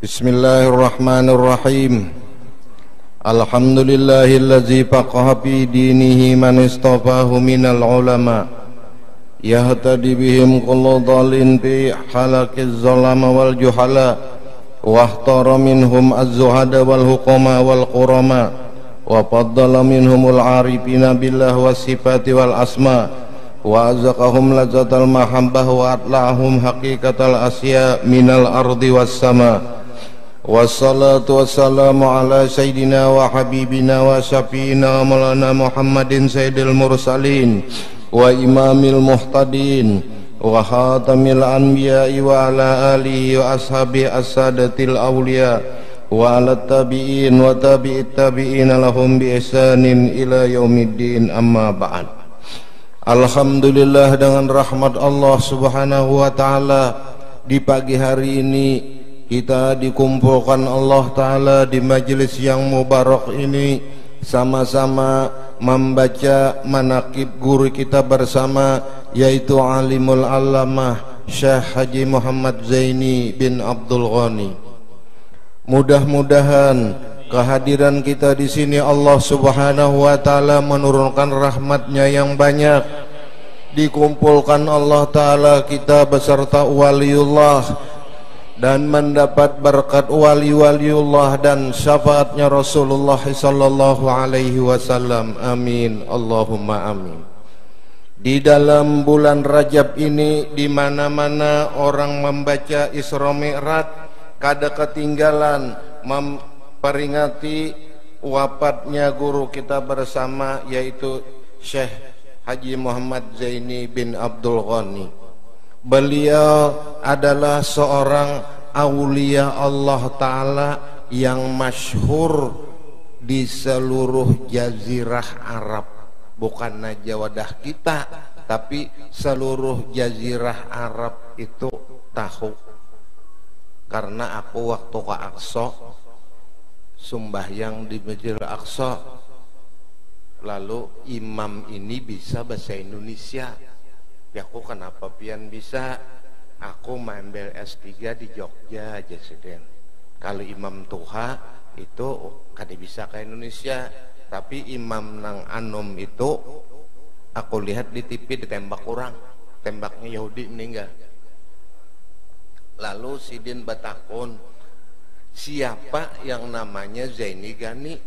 Bismillahirrahmanirrahim. Alhamdulillahillazi faqaha fi dinihi man istafahu minal ulama yahtadi bihim kullu dhalin fi halakiz zalama wal juhala wahtara minhum az-zuhada wal hukama wal qurama wa faddala minhumul arifina billah was sifati wal asma wa azaqahum lazzatal mahabbah wa atla'ahum haqiqatal asya minal ardi was sama. Wassalatu wassalamu ala sayyidina wa habibina wa syafiina maulana Muhammadin sayyidil mursalin wa imamil muhtadin wa khatamil anbiya'i wa ala alihi wa ashabi as-sadatil awliya wa ala tabi'in wa tabi'it tabi'in lahum bi ihsanin ila yaumiddin, amma ba'd. Alhamdulillah, dengan rahmat Allah subhanahu wa ta'ala di pagi hari ini kita dikumpulkan Allah ta'ala di majelis yang mubarak ini, sama-sama membaca manaqib guru kita bersama, yaitu alimul allamah Syekh Haji Muhammad Zaini bin Abdul Ghani. Mudah-mudahan kehadiran kita di sini Allah subhanahu wa ta'ala menurunkan rahmatnya yang banyak. Dikumpulkan Allah ta'ala kita beserta waliullah dan mendapat berkat wali-waliullah dan syafaatnya Rasulullah sallallahu alaihi wasallam. Amin, Allahumma amin. Di dalam bulan Rajab ini, di mana-mana orang membaca Isra Mi'raj, kada ketinggalan memperingati wafatnya guru kita bersama, yaitu Syekh Haji Muhammad Zaini bin Abdul Ghani. Beliau adalah seorang aulia Allah Ta'ala yang masyhur di seluruh jazirah Arab. Bukan saja wadah kita, tapi seluruh jazirah Arab itu tahu. Karena aku waktu ke Aqsa, sembahyang di Masjidil Aqsa, lalu imam ini bisa bahasa Indonesia. Ya aku kenapa pian bisa? Aku ambil S3 di Jogja aja seden. Kalau imam Tuha itu kada bisa ke Indonesia, tapi imam nang Anom itu aku lihat di TV ditembak orang, tembaknya Yahudi meninggal. Lalu sidin batakun, siapa yang namanya Zaini Ghani?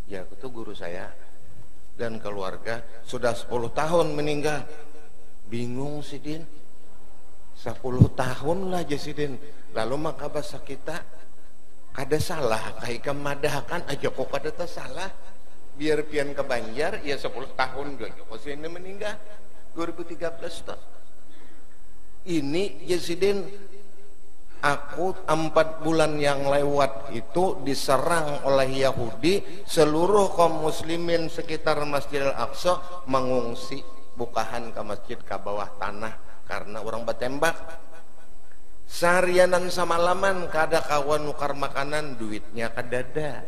Ya itu guru saya dan keluarga, sudah 10 tahun meninggal. Bingung sidin, 10 tahun lah sidin. Lalu maka bahasa kita kada salah, kayak kemadahkan aja kok kada salah. Biar pian ke Banjar, ya 10 tahun gak kok sidin meninggal 2013 toh. Ini sidin, aku 4 bulan yang lewat itu diserang oleh Yahudi. Seluruh kaum muslimin sekitar Masjidil Aqsa mengungsi, bukahan ke masjid ke bawah tanah karena orang bertembak. Seharianan samalaman kada kawan nukar makanan, duitnya kadada.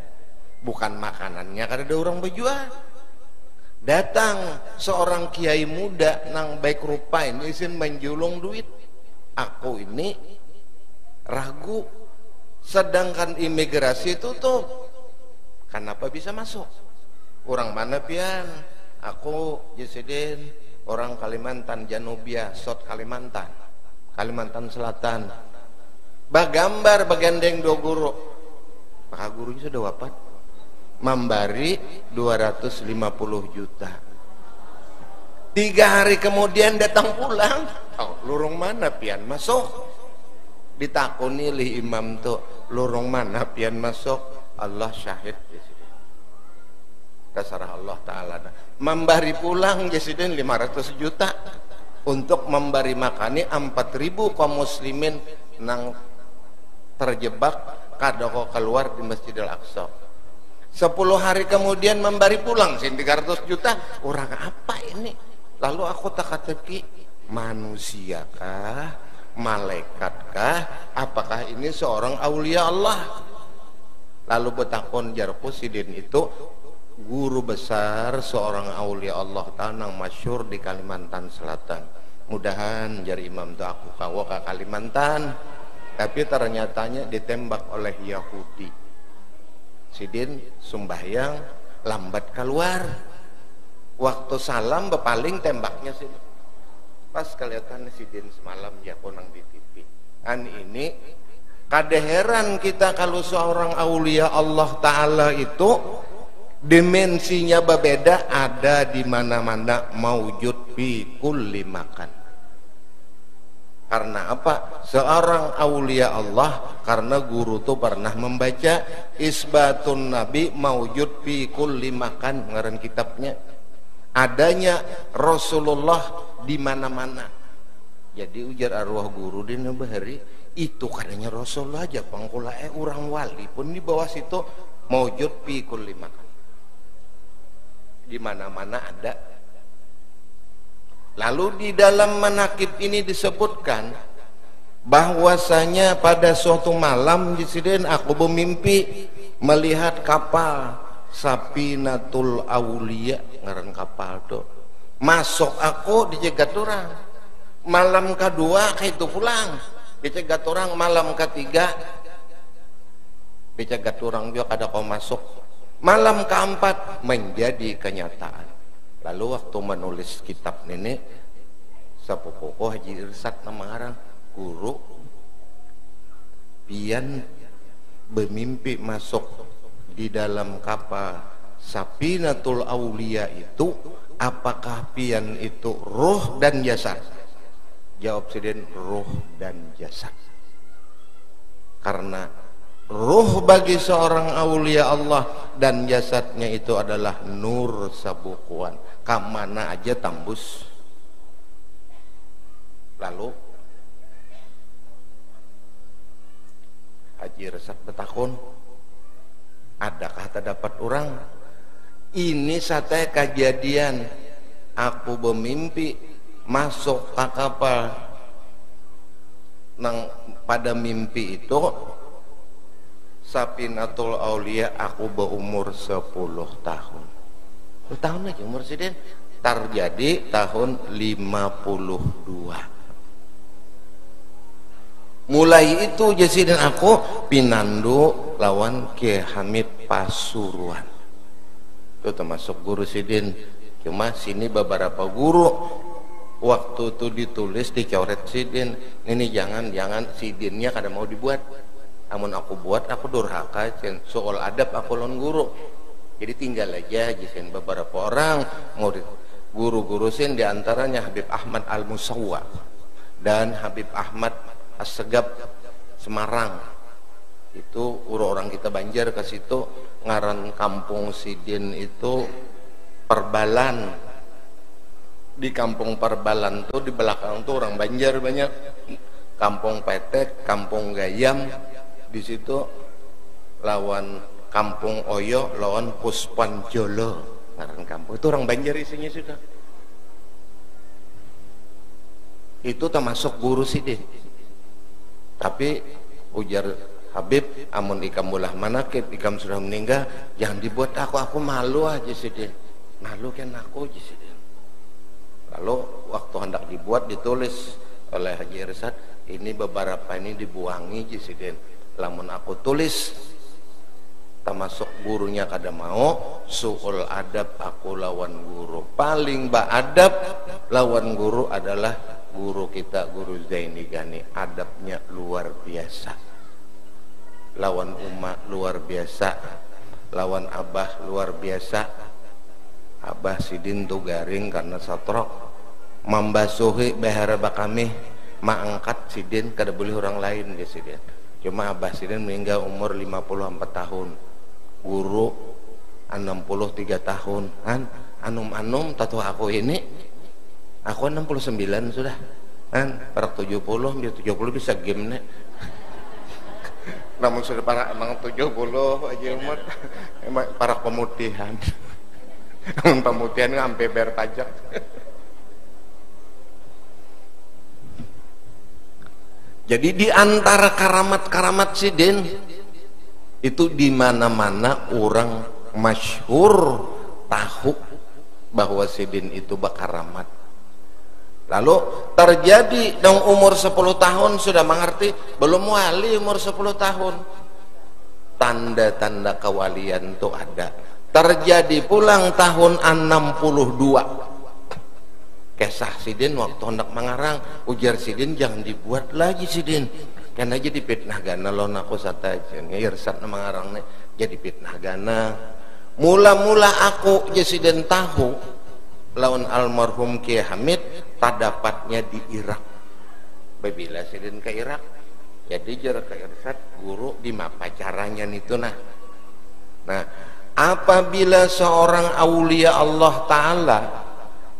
Bukan makanannya kadada orang berjual. Datang seorang kiai muda nang baik rupa ini izin menjulung duit. Aku ini ragu, sedangkan imigrasi tutup. Kenapa bisa masuk? Orang mana pian? Aku Jesiden, orang Kalimantan Janubia, Sot Kalimantan Selatan. Bagambar bagandeng 2 guru. Maka gurunya sudah wafat. Membari 250 juta. 3 hari kemudian datang pulang. Oh, lurung mana pian masuk? Ditakuni li imam tuh, lurung mana pian masuk? Allah syahid. Terserah Allah Ta'ala. Membari pulang Jesiden 500 juta untuk memberi makani 4.000 kaum muslimin nang terjebak kadoko keluar di Masjidil Aqsa. 10 hari kemudian memberi pulang 300 juta. Orang apa ini? Lalu aku teka-teki, manusiakah, malaikatkah, apakah ini seorang aulia Allah? Lalu betakon jarku sidin itu guru besar seorang aulia Allah tanang masyhur di Kalimantan Selatan. Mudahan jari imam tu aku kawa ke Kalimantan tapi ternyatanya ditembak oleh Yahudi. Sidin sumbahyang lambat keluar, waktu salam bepaling tembaknya Sidin. Pas kelihatan Sidin semalam ya konang di TV. Ini kada heran kita kalau seorang aulia Allah Ta'ala itu dimensinya berbeda, ada di mana-mana, maujud fi kulli makan. Karena apa? Seorang aulia Allah, karena guru tuh pernah membaca Isbatun Nabi maujud fi kulli makan, ngaran kitabnya. Adanya Rasulullah di mana-mana. Jadi ujar arwah guru di Nabahari, itu katanya Rasulullah aja pangkula orang wali pun di bawah situ maujud fi kulli makan. Di mana-mana ada. Lalu di dalam manakib ini disebutkan bahwasanya pada suatu malam di sini aku bermimpi melihat kapal Safinatul Aulia, ngaran kapal tuh. Masuk aku dicegat orang. Malam kedua kayak itu pulang. Dicegat orang, malam ketiga dicegat orang juga kada kau masuk. Malam keempat menjadi kenyataan. Lalu waktu menulis kitab ini sepupuku Haji Irsad nama orang guru pian bermimpi masuk di dalam kapal Safinatul Aulia itu, apakah pian itu ruh dan jasad? Jawab Sidin, ruh dan jasad. Karena ruh bagi seorang aulia Allah dan jasadnya itu adalah nur sabukuan, kamana aja tembus. Lalu Haji Resat bertakun, adakah terdapat orang? Ini sate kejadian aku bermimpi masuk ke kapal nang pada mimpi itu Safinatul Aulia aku berumur 10 tahun. 10 tahun aja umur Sidin. Terjadi tahun 52. Mulai itu Sidin aku pinandu lawan Kiai Hamid Pasuruan. Itu termasuk guru Sidin. Cuma sini beberapa guru waktu itu ditulis dicoret Sidin. Ini jangan Sidinnya kada mau dibuat. Amun aku buat aku durhaka soal adab aku lawan guru. Jadi tinggal aja jisen beberapa orang murid guru-guru sin diantaranya Habib Ahmad Al-Musawwa dan Habib Ahmad As-Segab Semarang. Itu orang kita Banjar ke situ ngaran kampung Sidin itu Perbalan. Di kampung Perbalan tuh di belakang tuh orang Banjar banyak. Kampung Petek, Kampung Gayam, di situ lawan Kampung Oyo, lawan Puspanjolo, ngaran kampung itu orang Banjar isinya sudah. Itu termasuk guru Sidin. Tapi ujar Habib, amun ikam bulah manakib, ikam sudah meninggal, jangan dibuat aku malu aja Sidin. Malu kan aku aja Sidin. Lalu waktu hendak dibuat ditulis oleh Haji Irsad, ini beberapa ini dibuangi aja Sidin. Lamun aku tulis termasuk gurunya kada mau, suul adab aku lawan guru. Paling adab lawan guru adalah guru kita, Guru Zaini Gani. Adabnya luar biasa. Lawan umat luar biasa. Lawan abah luar biasa. Abah Sidin tuh garing karena satrok. Membasuhi behara bakami, maangkat Sidin kada boleh orang lain dia Sidin. Cuma Abah Sidin meninggal umur 54 tahun. Guru 63 tahun. Kan anum tahu aku ini. Aku 69 sudah. Kan para 70, dia 70 bisa game nek. Namun sudah para emang 70 aja umur. Emang para pemutihan. Pemutihan sampai bayar pajak. Jadi di antara karamat-karamat Sidin itu di mana-mana orang masyhur tahu bahwa Sidin itu bakaramat. Lalu terjadi dong umur 10 tahun sudah mengerti, belum wali umur 10 tahun. Tanda-tanda kewalian itu ada. Terjadi pulang tahun 62. Kisah Sidin waktu hendak mengarang, ujar Sidin jangan dibuat lagi Sidin. Kan aja dipitnah gana lon aku sataja. Ngirsat mengarangnya jadi fitnah gana. Mula-mula aku Sidin tahu lawan almarhum Kiai Hamid terdapatnya di Irak. Bila Sidin ke Irak, jadi jarak ke Irsat guru di mapa caranya itu nah. Nah, apabila seorang aulia Allah Ta'ala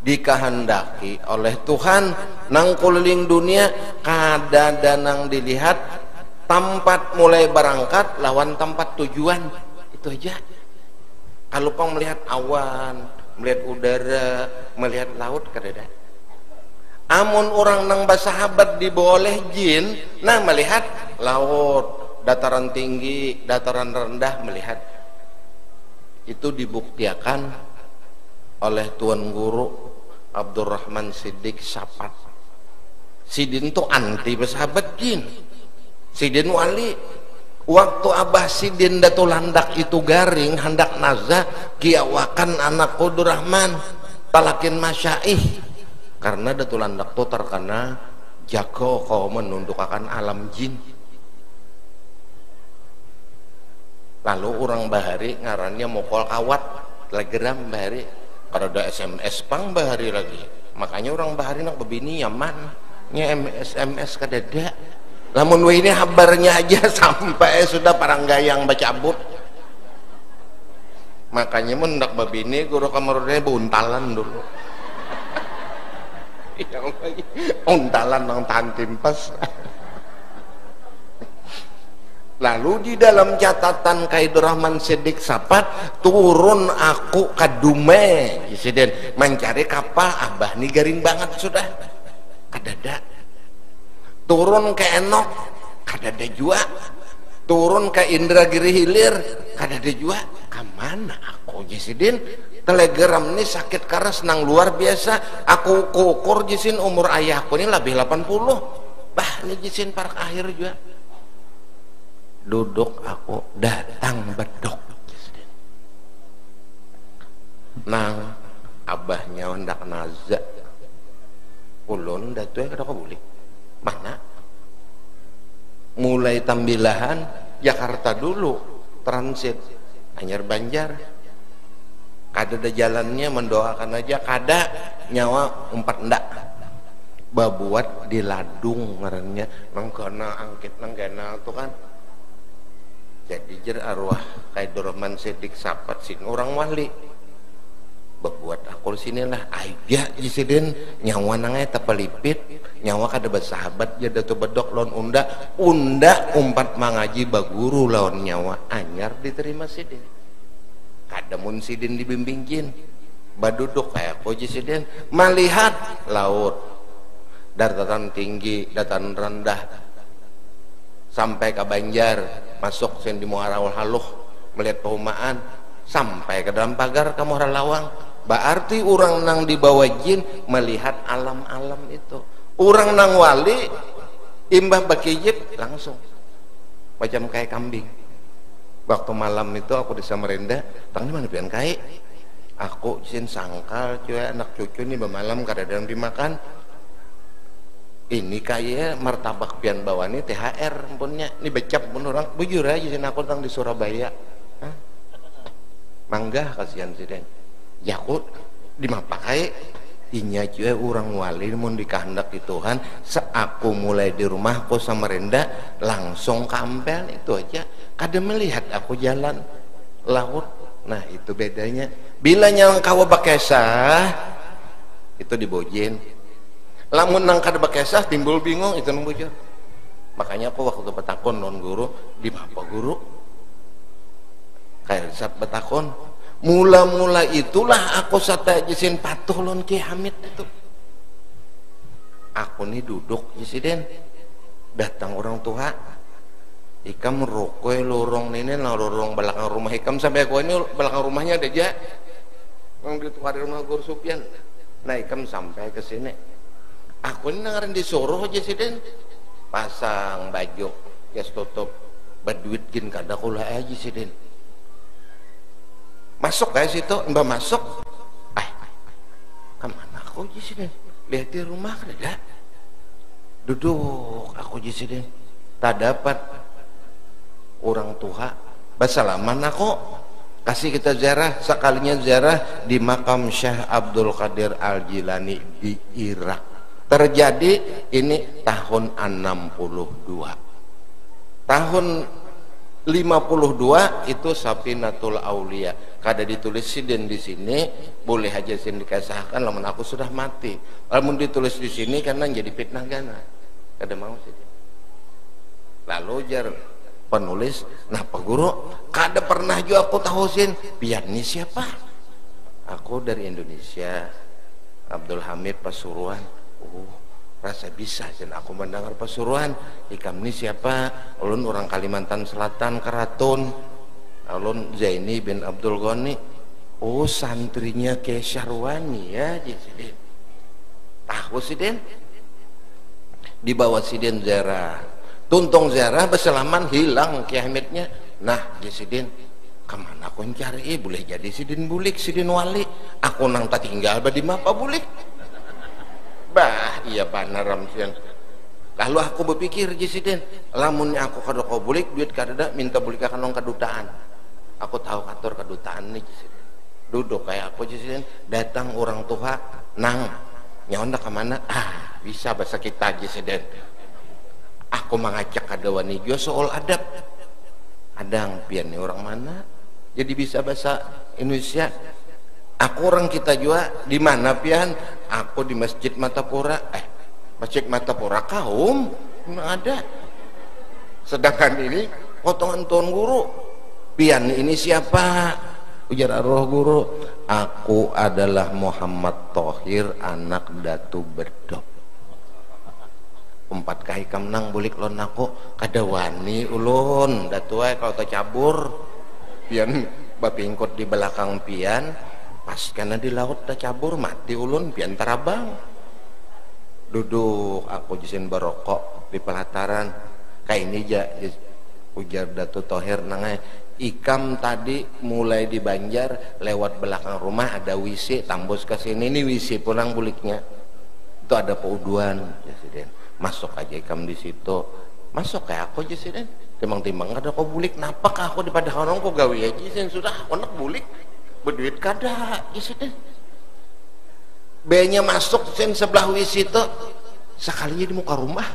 dikehendaki oleh Tuhan nang keliling dunia kada danang dilihat tempat mulai berangkat lawan tempat tujuan itu aja. Kalau kau melihat awan, melihat udara, melihat laut kadada. Amun orang nang bersahabat dibawa oleh jin, nah melihat laut, dataran tinggi, dataran rendah melihat. Itu dibuktikan oleh Tuan Guru Abdurrahman Siddiq Sapat. Sidin tuh anti bersahabat jin. Sidin wali. Waktu Abah Sidin Datul Landak itu garing hendak nazah kiawakan anak Abdurrahman talakin masyaih karena Datul Landak itu terkena jago kau menundukkan alam jin. Lalu orang bahari ngarannya mokol kawat telegram bahari kalau ada SMS pang bahari lagi, makanya orang bahari nak begini nyaman nya SMS kadada. Namun ini kabarnya aja sampai sudah paranggayang bacabut. Makanya mendak babini guru kamarnya buntalan dulu. Yang lagi untalan nang tahan timpas. Lalu di dalam catatan Kaidur Rahman Siddiq Sapat turun aku kadume Presiden mencari kapal abah nih garing banget sudah kadada. Turun ke Enok kadada jua, turun ke Indragiri Hilir kadada jua. Kamana aku Jisidin telegram ini sakit karena senang luar biasa. Aku kukur Jisin umur ayahku ini lebih 80. Bah ini Jisin parak akhir juga. Duduk aku datang bedok Jisin. Nang abahnya hendak nazak ulun datu ya kada kabuli. Mana? Mulai Tambilahan Jakarta dulu transit Anyar Banjar kada ada jalannya mendoakan aja kada nyawa umpat ndak babuat di ladung ngarannya nang kana angkit nang gana tuh kan jadi jer arwah Kaidur Rahman Siddiq Sapat sin orang wali berbuat aku sinilah aja Jisidin nyawa nangai tapalipit nyawa kada bersahabat jadi tu bedok lawan unda umpat mangaji baguru lawan nyawa anyar diterima Sidin kada mun Sidin dibimbing jin baduduk kayak aku Jisidin melihat laut dataran tinggi dataran rendah sampai ke Banjar masuk sen di Muarawal Haluh melihat perumahan sampai ke dalam pagar ke Muara Lawang. Berarti orang nang dibawa jin melihat alam-alam itu. Orang nang wali imbah bakijit langsung macam kayak kambing. Waktu malam itu aku di Samarinda, tang di mana pian kai? Aku jin sangkal cuy anak cucu nih bermalam kada ada yang dimakan. Ini kayak martabak pian bawa nih THR punya. Ini becap pun orang bujur aja jin aku tang di Surabaya. Hah? Mangga kasihan Sidin. Yakut dimapakai inya cuy orang wali mun dikehendaki Tuhan seaku mulai di rumahku Samarinda langsung kampel itu aja kada melihat aku jalan laut. Nah itu bedanya bila nyang kawa bakesah itu dibojin lamun nang kada bakesah timbul bingung itu nang bujur. Makanya aku waktu petakon non guru di apa guru kayak saat petakon mula-mula itulah aku sata jisin patuh lon Ki Hamid itu. Aku nih duduk Jisidin datang orang tua ikam rokok lorong ini lorong belakang rumah ikam sampai aku ini belakang rumahnya ada aja yang gitu di rumah Guru Supyan. Nah ikam sampai ke sini Aku ini dengerin disuruh aja sih Den, pasang baju jas tutup berduit gin kada kula aja sih Den, masuk kayak situ mbak masuk, kemana aku aja sih Den, lihat di rumah kada duduk aku aja sih Den, tak dapat orang tua basalaman aku kasih kita ziarah, sekalinya ziarah di makam Syekh Abdul Qadir Al-Jilani di Irak. Terjadi ini tahun 62. Tahun 52 itu Safinatul Aulia. Kada ditulis siden di sini, boleh aja sini dikasahkan lamun aku sudah mati. Lamun ditulis di sini karena jadi fitnah gana. Kada mau sih. Lalu jar penulis, nah Pak Guru kada pernah juga aku tahu sin biar ini siapa, aku dari Indonesia, Abdul Hamid Pasuruan. Rasa bisa sin aku mendengar Pasuruan, ikam ini siapa, ulun orang Kalimantan Selatan Keratun, ulun Zaini bin Abdul Ghani. Oh santrinya ke Syarwani ya Sidin, tahu Sidin, dibawa Sidin ziarah tuntung ziarah beselaman hilang Ki Hamidnya. Nah Sidin kemana aku cari, boleh jadi Sidin bulik Sidin wali, aku nang tak tinggal di mapa bulik bah iya benar ramsian. Lalu aku berpikir Sidin, lamunnya aku kada kau bulik duit kada minta bulik akan nong kedutaan, aku tahu kantor kedutaan nih Sidin, duduk kayak aku Sidin, datang orang tua nang nyonda kemana, bisa bahasa kita Sidin. Aku mengajak ada wanita soal adab, adang pian nih orang mana jadi bisa bahasa Indonesia. Aku orang kita juga di mana pian, aku di Masjid Matapura, Masjid Matapura kaum ada, sedangkan ini potongan tuan guru pian ini siapa, ujar roh guru, aku adalah Muhammad Thohir anak Datu Bedok. Empat kali kamnang bulik lon aku kada wani ulun datuai kalau tak cabur pian bapingkot di belakang pian pas karena di laut tak cabur mati ulun pian tarabang. Duduk aku jisin barokok di pelataran kayak ini ja ujar Datu Thohir nangai, ikam tadi mulai di Banjar lewat belakang rumah ada WC tambus ke sini, ini WC pulang buliknya itu ada pauduan ya Sidin, masuk aja ikam di situ, masuk kayak aku aja Sidin, timbang-timbang ada kau bulik, napa kah aku daripada orang kau gawe aja Sidin, sudah anak bulik berduit kada ya Sidin, B-nya masuk Sidin sebelah WC itu sekalinya di muka rumah,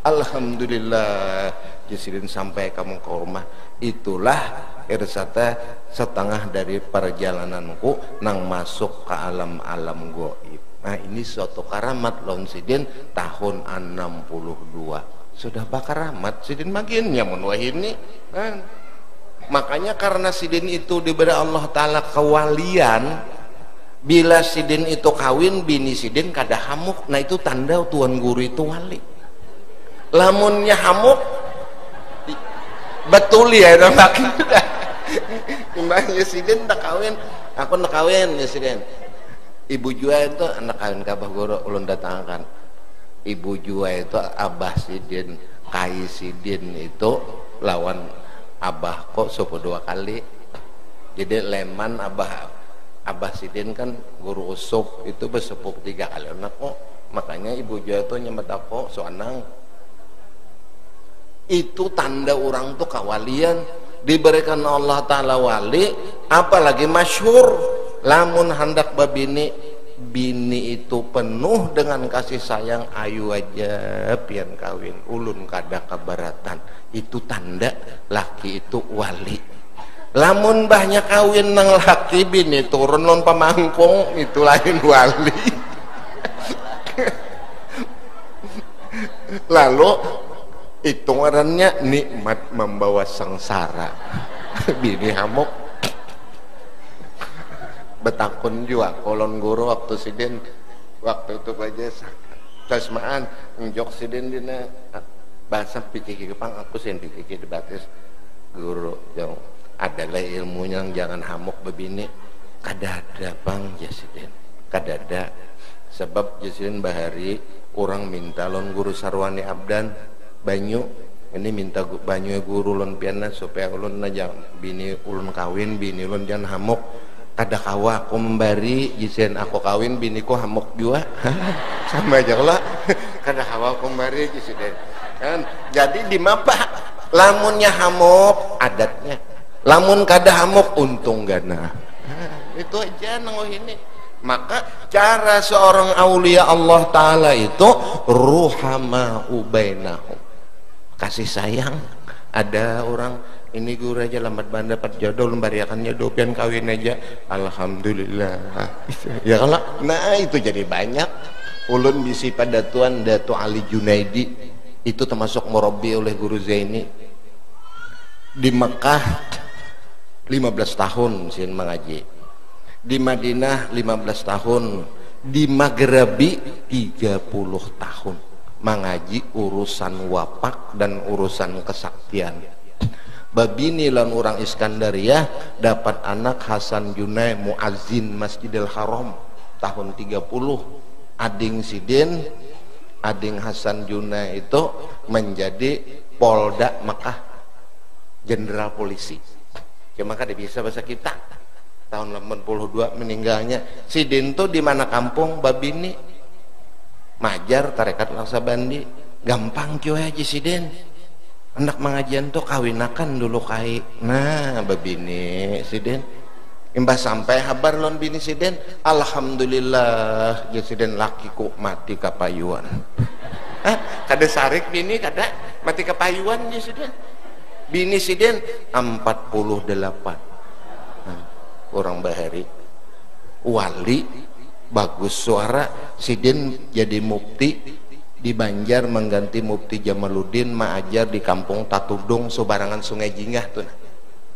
alhamdulillah ya Sidin sampai kamu ke rumah. Itulah irsata setengah dari perjalananku nang masuk ke alam-alam goib. Nah ini suatu karamat lon Sidin tahun 62 sudah bakaramat Sidin maginnya menwah ini kan. Makanya karena Sidin itu diberi Allah Ta'ala kewalian, bila Sidin itu kawin bini Sidin kada hamuk, nah itu tanda tuan guru itu wali. Lamunnya hamuk betul ya makin Mbaknya Sidin tak kawin, aku nak kawin ya Sidin. Ibu Jua itu anak kawin kabah guru ulun datangkan. Ibu Jua itu Abah Sidin, Kai Sidin itu lawan Abah kok sopo 2 kali. Jadi leman Abah Sidin kan guru usuk itu bersepuh 3 kali anak kok. Makanya Ibu Jua itu nyemet aku soanang. Itu tanda orang tuh kawalian diberikan Allah Ta'ala wali, apalagi masyhur. Lamun hendak babini, bini itu penuh dengan kasih sayang, ayu aja pian kawin ulun kada keberatan, itu tanda laki itu wali. Lamun banyak kawin nang laki bini turun non pamangkong, itu lain wali. Lalu hitungannya nikmat membawa sengsara. Bini hamuk betakun juga kolon guru waktu Sidin waktu itu aja tasmaan njok Sidin dina bahasa pikir kepang aku sen pikir debatis guru yang adalah ilmunya jangan hamuk bebini kada ada bang ya Sidin kada ada sebab jasin bahari orang minta lon guru sarwani abdan banyu ini minta banyu guru lon piana supaya ulun aja bini ulun kawin bini ulun jangan hamuk kada kawa aku membari jasin aku kawin bini ku hamuk juga sama aja lah kada kawa aku membari jasin kan jadi di mapa lamunnya hamuk adatnya lamun kada hamuk untung gana itu aja nang ini. Maka cara seorang aulia Allah Ta'ala itu ruhama'u bainahum, kasih sayang. Ada orang ini guru aja lambat banget dapat jodoh lembariakannya dopian kawin aja alhamdulillah ya kalau nah itu jadi banyak. Ulun bisi pada tuan Dato Ali Junaidi itu termasuk murabi oleh guru Zaini di Mekah 15 tahun sin mengaji, di Madinah 15 tahun, di Maghribi 30 tahun mengaji urusan wapak dan urusan kesaktian. Babini lan orang Iskandaria dapat anak Hasan Junai muazzin Masjidil Haram tahun 30. Ading Sidin, ading Hasan Junai itu menjadi Polda Mekah, jenderal polisi. Cuma kada bisa bahasa kita. Tahun 82 meninggalnya. Sidin tuh di mana kampung Babini? Majar tarekat Laksabandi. Gampang cuy aja Sidin. Anak mengajian tuh kawinakan dulu kai. Nah, Babini Sidin. Imbas sampai habar lon bini Sidin, alhamdulillah ya Sidin lakiku mati kapayuan. Kada sarik bini kada mati kapayuan ya Sidin. Bini Sidin 48. Orang bahari wali bagus suara Sidin jadi mufti di Banjar mengganti mufti Jamaluddin maajar di kampung Tatudung Subarangan Sungai Jingah tuh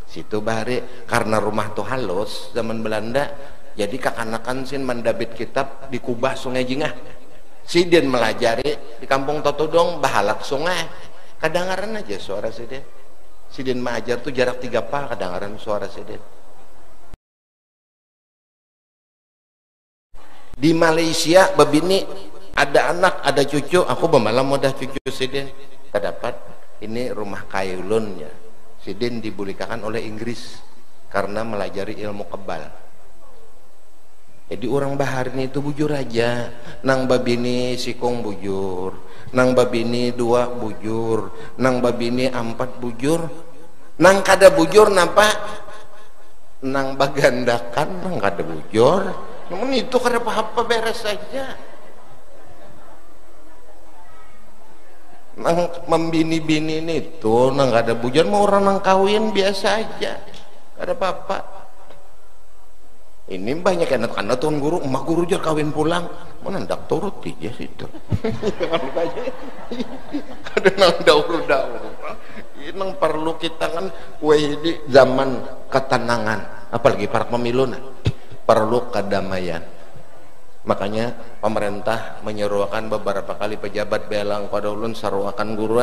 situ bahari karena rumah tuh halus zaman Belanda jadi kakanakan sin mendabit kitab di kubah Sungai Jingah. Sidin melajari di kampung Tatudung bahalak sungai kadengaran aja suara Sidin. Sidin maajar tuh jarak 3 pa kadengaran suara Sidin. Di Malaysia babini ada anak ada cucu aku bemalam udah cucu Sidin terdapat ini rumah kayulun ya Sidin dibulikakan oleh Inggris karena melajari ilmu kebal. Jadi orang bahar ini itu bujur aja nang babini sikong bujur nang babini 2 bujur nang babini 4 bujur nang kada bujur nampak nang bagandakan nang kada bujur. Namun itu kada apa-apa beres saja. Nang membini-bini itu nang kada bujur mau orang nang kawin biasa aja. Kada apa-apa. Ini banyak anak-anak tuan guru, emak guru jar kawin pulang. Mana ndak turut aja situ. Kada nang daur-daur. Ini nang perlu kita kan di zaman ketenangan, apalagi para pemilu perlu kedamaian. Makanya pemerintah menyeruakan beberapa kali pejabat belang pada ulun seruakan guru